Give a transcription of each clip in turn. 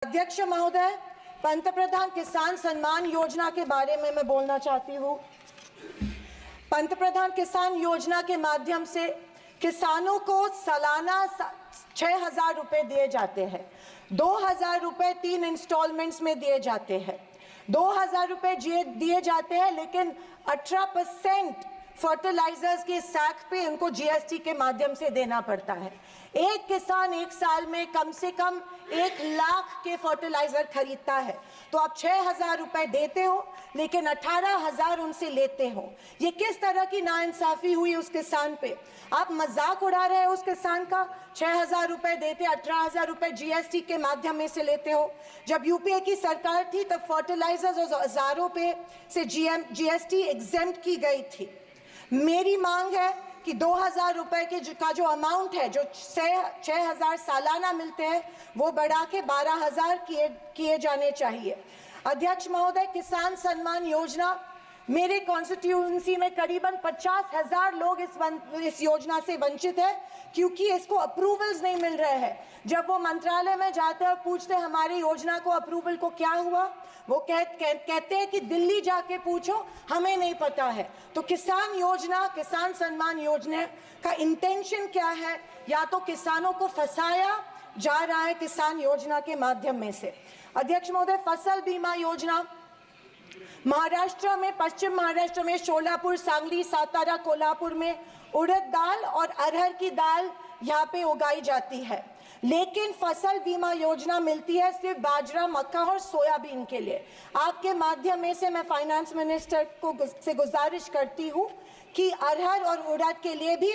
अध्यक्ष महोदय, पंतप्रधान किसान सम्मान योजना के बारे में मैं बोलना चाहती हूँ। पंतप्रधान किसान योजना के माध्यम से किसानों को सालाना 6,000 रुपए दिए जाते हैं। 2,000 रुपए 3 इंस्टॉलमेंट्स में दिए जाते हैं। 2,000 रुपए दिए जाते हैं, लेकिन 18% फर्टिलाइजर्स के सैक पे उनको जीएसटी के माध्यम से देना पड़ता है। एक किसान एक साल में कम से कम 1 लाख के फर्टिलाइजर खरीदता है, तो आप 6,000 रुपए देते हो लेकिन 18,000 उनसे लेते हो। ये किस तरह की नाइंसाफी हुई उस किसान पे? आप मजाक उड़ा रहे हो उस किसान का। 6,000 रुपए देते, 18,000 रुपए जीएसटी के माध्यम से लेते हो। जब यूपीए की सरकार थी तब फर्टिलाइजर्स और औजारों पे से जीएसटी एग्जेम्प्ट की गई थी। मेरी मांग है कि 2,000 रुपए का जो अमाउंट है, जो 6,000 सालाना मिलते हैं, वो बढ़ा के 12,000 किए जाने चाहिए। अध्यक्ष महोदय, किसान सम्मान योजना, मेरे कॉन्स्टिट्यूएंसी में करीबन 50,000 लोग इस योजना से वंचित है, क्योंकि इसको अप्रूवल्स नहीं मिल रहे हैं। जब वो मंत्रालय में जाते हैं और पूछते हैं हमारी योजना को अप्रूवल को क्या हुआ, वो कहते हैं कि दिल्ली जाके पूछो, हमें नहीं पता है। तो किसान योजना, किसान सम्मान योजना का इंटेंशन क्या है? या तो किसानों को फंसाया जा रहा है किसान योजना के माध्यम में से। अध्यक्ष महोदय, फसल बीमा योजना, महाराष्ट्र में, पश्चिम महाराष्ट्र में शोलापुर, सांगली, सातारा, कोल्हापुर में उड़द दाल और अरहर की दाल यहाँ पे उगाई जाती है, लेकिन फसल बीमा योजना मिलती है सिर्फ बाजरा, मक्का और सोयाबीन के लिए। आपके माध्यम में से मैं फाइनेंस मिनिस्टर से गुजारिश करती हूँ कि अरहर और उड़द के लिए भी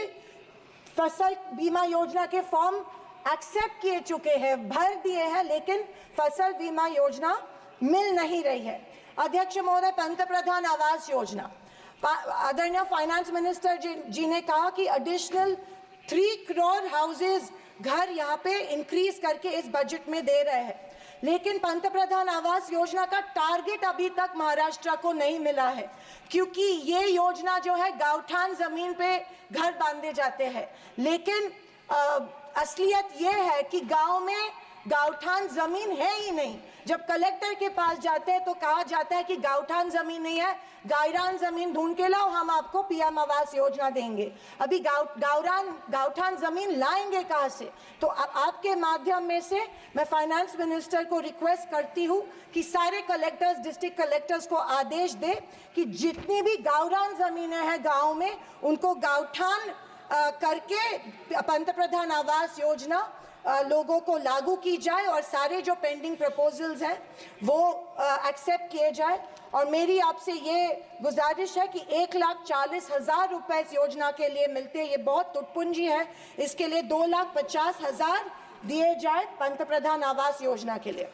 फसल बीमा योजना के फॉर्म एक्सेप्ट किए चुके हैं, भर दिए हैं, लेकिन फसल बीमा योजना मिल नहीं रही है। अध्यक्ष महोदय, पंतप्रधान आवास योजना, आदरणीय फाइनेंस मिनिस्टर जी ने कहा कि एडिशनल 3 करोड़ हाउसेज, घर यहाँ पे इंक्रीज करके इस बजट में दे रहे हैं, लेकिन पंतप्रधान आवास योजना का टारगेट अभी तक महाराष्ट्र को नहीं मिला है, क्योंकि ये योजना जो है गांवठान जमीन पे घर बांधे जाते हैं, लेकिन असलियत ये है कि गांव में गांवठान जमीन है ही नहीं। जब कलेक्टर के पास जाते हैं तो कहा जाता है कि गांवठान जमीन नहीं है, गायरान जमीन ढूंढ के लाओ, हम आपको पीएम आवास योजना देंगे। अभी गांवठान जमीन लाएंगे कहां से? तो आपके माध्यम में से मैं फाइनेंस मिनिस्टर को रिक्वेस्ट करती हूं कि सारे कलेक्टर्स, डिस्ट्रिक्ट कलेक्टर्स को आदेश दे कि जितनी भी गावरान जमीनें हैं गाँव में, उनको गांवठान करके पंतप्रधान आवास योजना लोगों को लागू की जाए और सारे जो पेंडिंग प्रपोजल्स हैं वो एक्सेप्ट किए जाए। और मेरी आपसे ये गुजारिश है कि 1,40,000 रुपए इस योजना के लिए मिलते हैं, ये बहुत टुटपुंजी है, इसके लिए 2,50,000 दिए जाए पंतप्रधान आवास योजना के लिए।